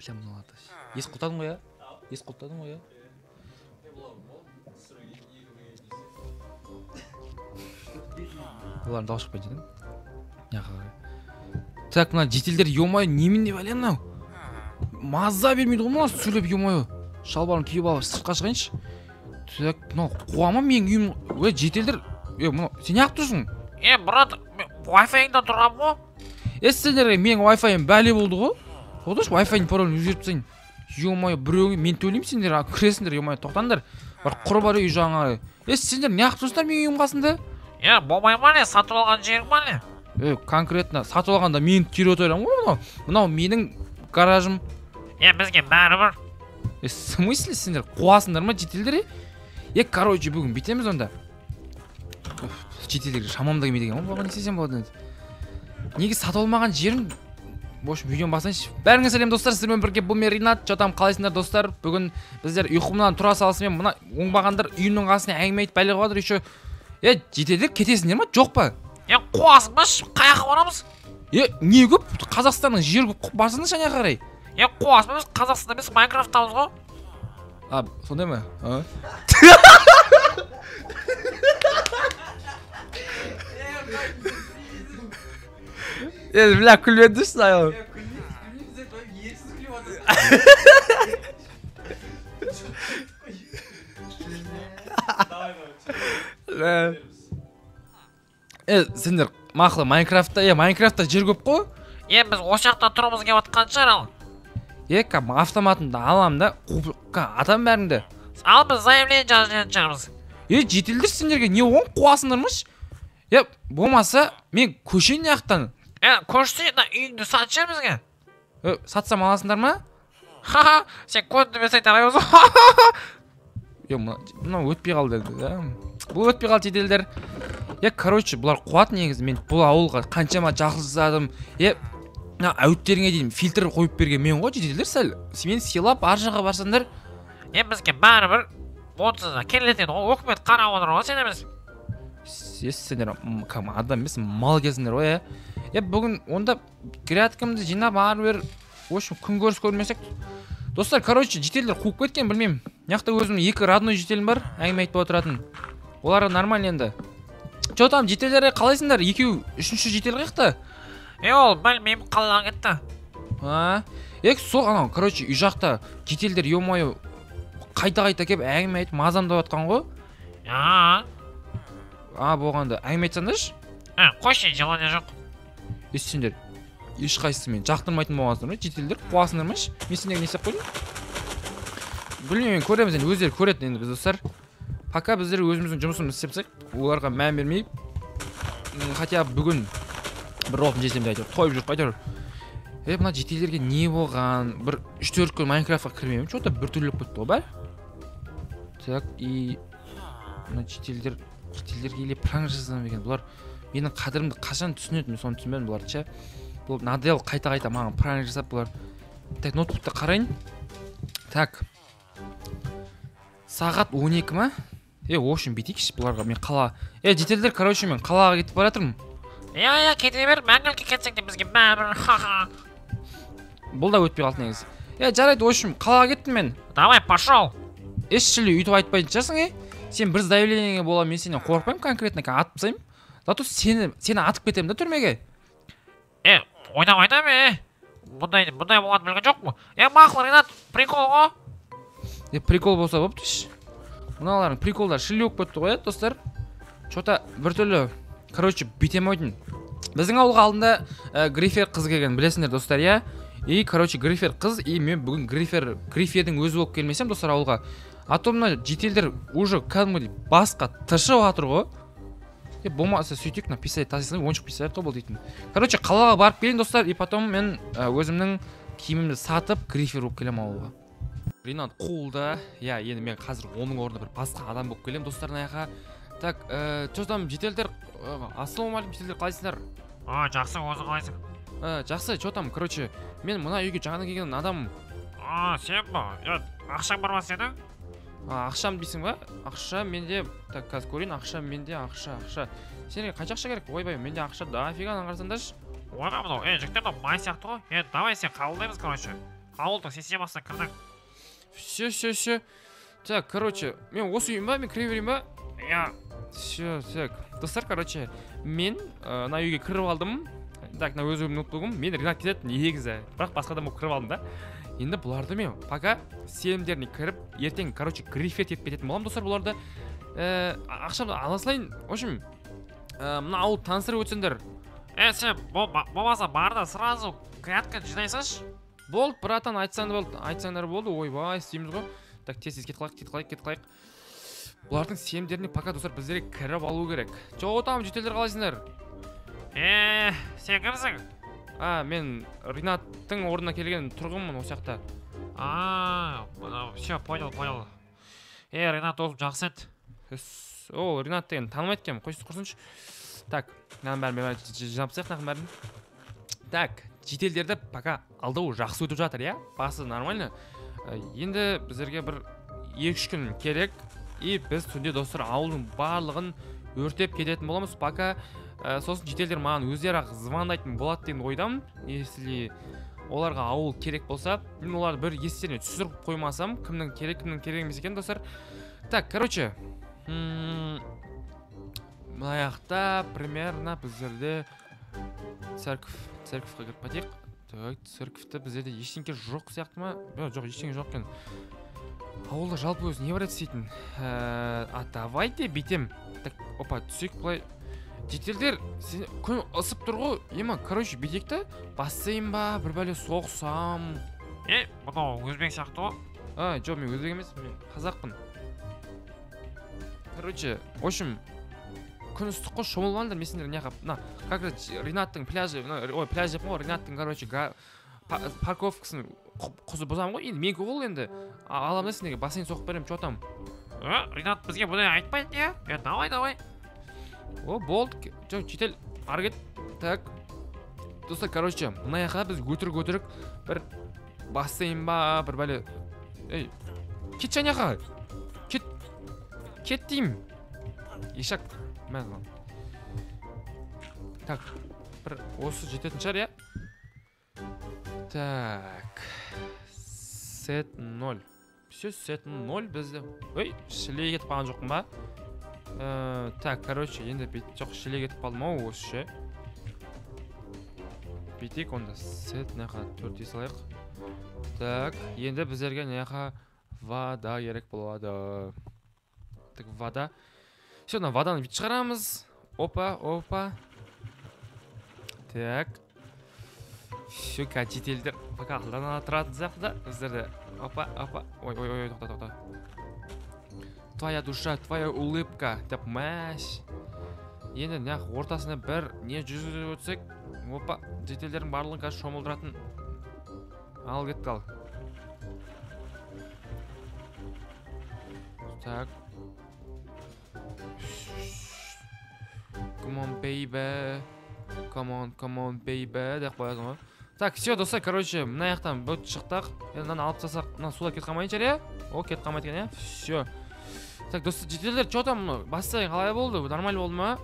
Бля, мыналарды. Ес құлтадың ғой, я? Ес құлтадың ғой, я? Олардың дауыс шықпай жетің. Так, мына жетелдер, ё-моё, немене бәлем мынау? Маза бермейді ғой мына сөйлеп, ё-моё. Шалбарын киіп алып сыртқа шығайыншы. Так, мынау қуама менің үйім. Жетелдер. Мынау сен неғып тұрсың? Брат, Wi-Fi-ңда тұрам ғой. Сендерге менің Wi-Fi-ым бәле болды ғой. Тоқташы, Wi-Fi-ның паролін өзгертіп тастайын. Ё-моё, біреуге мен төлеймін, сендер кіресіңдер, ё-моё, тоқтаңдар. Бір құр бар үй жаңағы. Сендер неғып тұрсыңдар менің үйім қасында? Болмай ма не, сатып алған жерің ма не? Конкретно сатып алғанда мен территориям ғой мынау. Мынау менің гаражым. Бізге бәрібір. В смысле сендер қуасыңдар ма жетелдер? Короче, бүгін бітеміз онда. Жетелдер шамамда келмейді екен. Бұған не істесем болады? Неге сатып алмаған жерім? Бош, видеоны басайыншы. Бәріңе сәлем достар, сіздермен бірге бұл мен Ринат. Жотам, қалайсыңдар достар? Бүгін біздер ұйқымнан тұра салысымен мына оңбағандар үйімнің қасына әңгіме айтып бәле қылып жатыр. Жетелдер кетесіңдер ма? Жоқ па? Қуасың ба? Қаяққа барамыз? Не көп? Қазақстанның жері көп барсыңыз жаңа қарай. Қуасың ба? Біз Қазақстанда емес Майнкрафттамыз ғой. Сондай ма? Бля, күлмеді düşsün ayol. Сендер мақылы Майнкрафтта жер көп қой? Біз осы жақта тұрмыз кеп атқан шығар ал. Автоматында алам да, атам бәріңді. Ал біз заявление жазып жатырмыз. Жетелдер сендерге не оң қуасыңдармыш? Болмаса мен көшейін яқтан. Көшсе, үйіңді сатшы бізге. Сатсам аласыңдар ма? Ха-ха, сен көзді бес айтар айыз. Мынау өтпей қалды. Бұл өтпей қалды жетелдер. Короче, бұлар қуат негізі. Мен бұл ауылға қаншама жақсы жасадым. Әуіттеріңе дейін фильтр қойып берген мен ғой жетелдер сәл. Мен сыйлап ар жаққа барсаңдар. Бізге бәрібір онсыз келетін ол өкімет қарап отыр ғой сен емес. Сендер адам емес, мал кезіңдер ғой. Бүгін онда грядкамды жинап ары-бер күн көріс көрмесек. Достар, короче, жетелдер қуып кеткен, білмеймін. Яқта өзімнің екі родной жетелім бар, әңгіме айтып отыратын. Олары нормально енді. Там жетелдер қалайсыңдар? Екеу үшінші жетел қаяқта? Ол білмеймін, қалған кетті. Сол анау, короче, үй жақта жетелдер ё-моё қайта-қайта кеп әңгіме айтып мазамдап жатқан ғой. Болғанда әңгіме айтсаңдаршы? Қойшы, желание жоқ. Сендер ешқайсысы мен жақтырмайтын болғансыңдар ма? Жетелдер қуасыңдар ма? Мен сендерге не істеп қойдым? Білмеймін, көреміз енді, өздері көреді енді біз достар. Пока біздер өзіміздің жұмысымызды істепсек, оларға мән бермей, хотя бүгін бір ролтын жесем де айтыр, тойып жүріп қайтыр. Мына жетелдерге не болған? Бір 3-4 күн Майнкрафтқа кірмеймін, что-то бір түрліп қойды ғой, бәл? Так, мына жетелдерге еле пранк жасасам екен, бұлар менің қадірімді қашан түсінеді, мен соны түсінбедім бұларды ше. Бұл надел қайта-қайта маған пранк жасап бұлар. Так, ноутбукты қарайын. Так. Сағат 12 ма? В общем, бетейікші бұларға мен қала. Жетелдер, короче, мен қалаға кетіп бара жатырмын. Кете бер, мәңгілікке кетсек де бізге бәрібір. Ха-ха. Бұл да өтпей қалды негізі. Жарайды, в общем, қалаға кеттім мен. Давай, пошел. Ешшілі үйтіп айтпайтын шығарсың, Сен бір заявлениеге бола, мен сенен қорықпаймын, конкретно атып тастаймын. Зато сені атып кетемін да түрмеге. Ойнап бұндай болғанын білген жоқ му? Мақыл, Ринат, прикол ғой. Прикол болса бопты ш. Мыналардың приколдар шілі өп кетті ғой, достар. Что-то бір түрлі, короче, бітем ойдың. Біздің ауылға алдында Грифер қыз келген, білесіңдер, достар, короче, Грифер қыз, мен бүгін Грифердің өзі болып келмесем, достар, ауылға. Атомна жетелдер уже кәдімгідей басқа тыршып жатыр ғой. Болмаса сөйтек на писать тасысын, ойыншық писать қой бұл дейтін. Короче, қалаға барып келейін, достар, и потом мен өзімнің киімімді сатып Грифер болып келем ауылға. Ринат қолда. Енді мен қазір оның орнында бір басқа адам болып келем, достарына яқа. Так, там жетелдер, ассалаумағалейкум, жетелдер, қалайсыңдар? Жақсы, өзің қалайсың? Жақсы, там, короче, мен мына үйге жаңадан келген адам. Сен ба? Ақшаң бар ма сенің? Ақшам дейсің ба? Ақша менде, так, қазір көрейін, ақша менде, ақша. Сенге қанша ақша керек? Ойбай, менде ақша дофига, қарасаңдаршы. Ойға мынау, жігіттер мынау май сияқты ғой. Давай сен қабылдаймыз, короче. ауылдың системасына кірдің. Все. Так, короче, мен осы үйім ба? Мен кіре берейін ба? Иә. Все, так. Достар, короче, мен мына үйге кіріп алдым. Так, мына өз өзімнің ноутбугым. Мен Ринат кетеді негізі. Бірақ басқа адам болып кіріп алдым да. Енді бұларды мен пока сенімдеріне кіріп, ертең, короче, грифет етіп кететін боламын, достар, бұларды. Ақшамды ала салайын. В общем, мына ауыл таныстырып өтсеңдер. Сен болмаса бар да сразу грядка жинай салшы. Болды, братан, айтсаңдар болды. Ойбай, істейміз ғой. Так, тез кетіп қалайық. Бұлардың сенімдеріне пока, достар, біздерге кіріп алу керек. Жоқ, там жетелдер қалайсыңдар? Сен кімсің? Мен Ринаттың орнына келген тұрғынмын осы жақта. Все, понял. Ринат досым жақсы еді. О, Ринат деген танымайды екенмін, қойшы құрсыншы. Так, мынаның бәрін жинап тастайық, мынаның бәрін. Так, жетелдерді пока алдау жақсы өтіп жатыр, иә? Басы нормально. Енді біздерге бір 2-3 күн керек. И біз түнде, достар, ауылдың барлығын өртеп кететін боламыз. Пока сосын жетелдер маған өздері-ақ звондайтын болады деген ойдамын. Если оларға ауыл керек болса, мен оларды бір естеріне түсіріп қоймасам, кімнің керек емес екен, достар. Так, короче, мынаяқта примерно біздерде церковьқа кіріп кетейік. Так, церковьте біздерде ештеңке жоқ сияқты ма? Жоқ, ештеңке жоқ екен. Ауылда жалпы өзі не бар етсейтін? Давайте битем. Так, опа, түсек бұлай. Жетелдер, күн ысып тұр ғой. Ема, короче, битек та бассейн ба, бір бәле соқсам. Бұнау өзбек сияқты ғой. Жоқ, мен өзбек емес, мен қазақпын. Короче, в общем, күн ыстық қой, шомылмаңдар, месендер неғап. Как раз Ринаттың пляжы, пляж деп қой, Ринаттың, короче, парковкасын құзы бұзам ғой. Енді мен ол енді аламын сендерге бассейн соқып беремін, чотам. Ринат бізге бұны айтпайды, иә? Давай. Болды. Жоқ, жетел, ары кет. Так. Достар, короче, мына жаққа біз өтірік бір бассейн ба, бір бәле. Кет жан жаққа. Кет деймін. Ешак. Так, бір осы жететін шығар, иә? Так. Сет 0. Все, сет 0 бізде. Шілей кетіп қалған жоқпын ба? Так, короче, енді жоқ, шілей кетіп қалдым ау осы ше. Битек, онда сет неға 4 салайық. Так, енді біздерге неға вода керек болады. Так, вода. Все, на воданы бит шығарамыз. Опа. Так. Все, жетелдер пока алдана тұратын сияқты да. Біздерді. Опа. Ой, тоқта. Твоя душа, твоя улыбка. Деп, мәш. Енді неғ ортасына бір не жүзіп өтсек. Опа, жетелдердің барлығын қазір шомылдыратын. Ал кетті ал. Так. Come on, baby. Деп қоясың ғой. Так, все, достар, короче, мына яқтан бөт шықтақ. Енді мынаны алып тастасақ, мына суда кетіп қалмайын шығар, иә? Кетіп қалмайды екен, иә? Все. Так, достар, жетелдер, че там, бассейн қалай болды? Нормаль болды ма?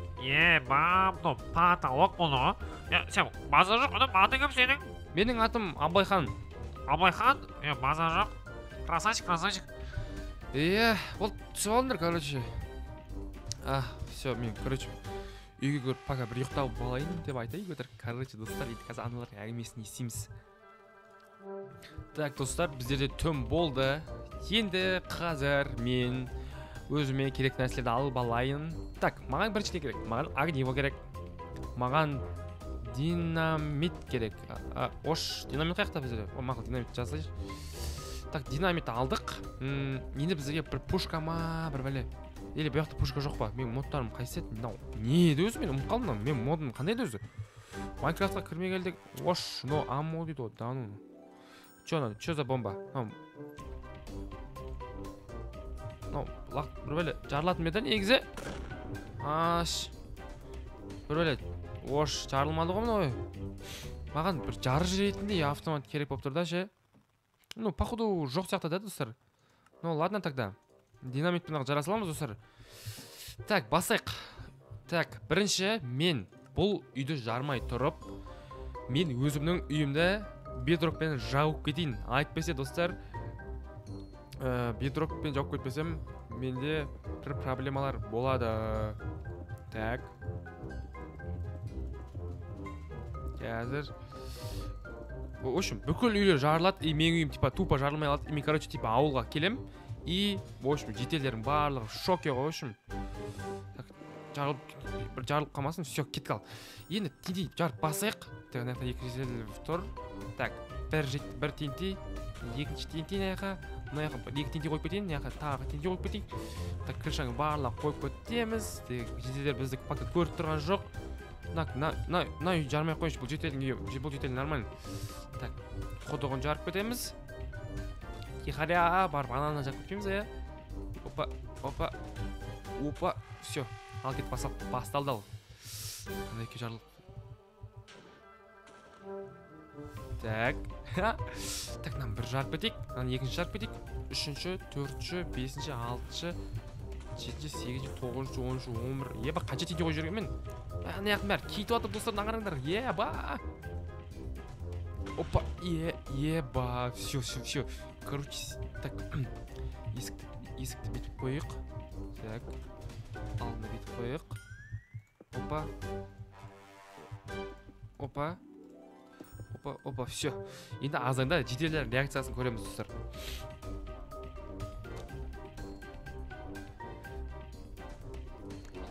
Бамно, потолок болды ғой. Сен база жоқ, атың кім сенің? Менің атым Абайхан. Абайхан? База жоқ. Красавчик. Болды, түсіп алыңдар, короче. Все, мен, короче, үйге көріп, пока бір ұйықтап болайын деп айтайын өтір. Короче, достар, енді қазір аналардың әңгімесін естиміз. Так, достар, біздерде түн болды. Енді қазір мен өзіме керек нәрселерді алып алайын. Так, маған біріншіден керек. Маған огниво керек. Маған динамит керек. Динамит қаяқта біздерде? Мақыл, динамит жасайшы. Так, динамитті алдық. Енді бізге бір пушка ма, бір бәле. Или бұяқта пушка жоқ па? Мен модтарым қайсы еді? Не еді өзі? Мен ұмыт қалдым. Мен модым қандай еді өзі? Майнкрафтқа кірмей келдік. Аммо дейді ғой, дану. Че за бомба? Бір бәле жарылатын беді негізі. Бір бәле жарылмады ғой мынау. Маған бір жары ретінде автомат керек болып тұр да ше. Походу жоқ сияқты да, достар. Ладно тогда. Динамитпен жара саламыз, достар. Так, басайық. Так, бірінші мен бұл үйді жармай тұрып, мен өзімнің үйімді бедрокпен жауып кетейін. Айтпесе достар, бедрокпен жауып кетпесем, менде бір проблемалар болады. Так. Қазір. В общем, бүкіл үйлер жарылады, и менің үйім типа тупо жарылмай қалады. Мен, короче, типа ауылға келем, и, в общем, жетелердің барлығы в шоке, в общем. Жарылып қалмасын, все, кетіп қал. Енді тентей жарып басайық. Так, мына жақта 2 жетел тұр. Так, бір тентей, екінші тентей мына жаққа, мына жаққа 2 тентей қойып кетейін, мына жаққа тағы тентей қойып кетейік. Так, крышаны барлық қойып кетеміз. Жетелер бізді пока көріп тұрған жоқ. На үй жармай қойшы, бұл жетел нормально. Так, құдығын жарып кетеміз. Тихаря, барып ананы жарып кетеміз, я. Опа, все. Ал кетіп басталды ал. Қандай ке жарылып. Так. Так, нам бір жарып кетейік. Нам екінші жарып кетейік. Үшінші, төртінші, бесінші, алтыншы, жетінші, сегізінші, тоғызыншы, оныншы, 11. Еба, қанша теңге қойып жүрген мен? Ана яқтың бәрі кетіп жатыр достар, қараңдар. Еба. Опа, еба. Все. Короче, так. Есікті бетіп қойық. Так. Алдына бетіп қойық. Опа, все. Енді азанда жетелер реакциясын көреміз достар.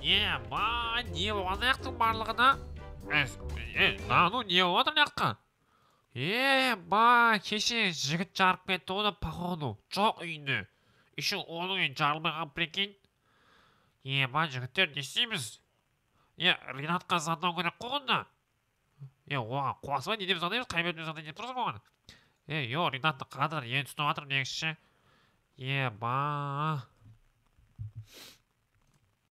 Еба, не болған аяқтың барлығына? Нану не болған аяққа? Еба, кеше жігіт жарып кетті, оны походу жоқ үйінде. Еще оның үйін жарылмаған прикинь. Еба, жігіттер не істейміз? Ринатқа звондау керек қойғанда. Оған қуасы ба, не деп звондаймыз, қай бетімен звондаймыз деп тұрсың оған. Ринатты қадыр, енді түсініп жатыр негізші. Еба.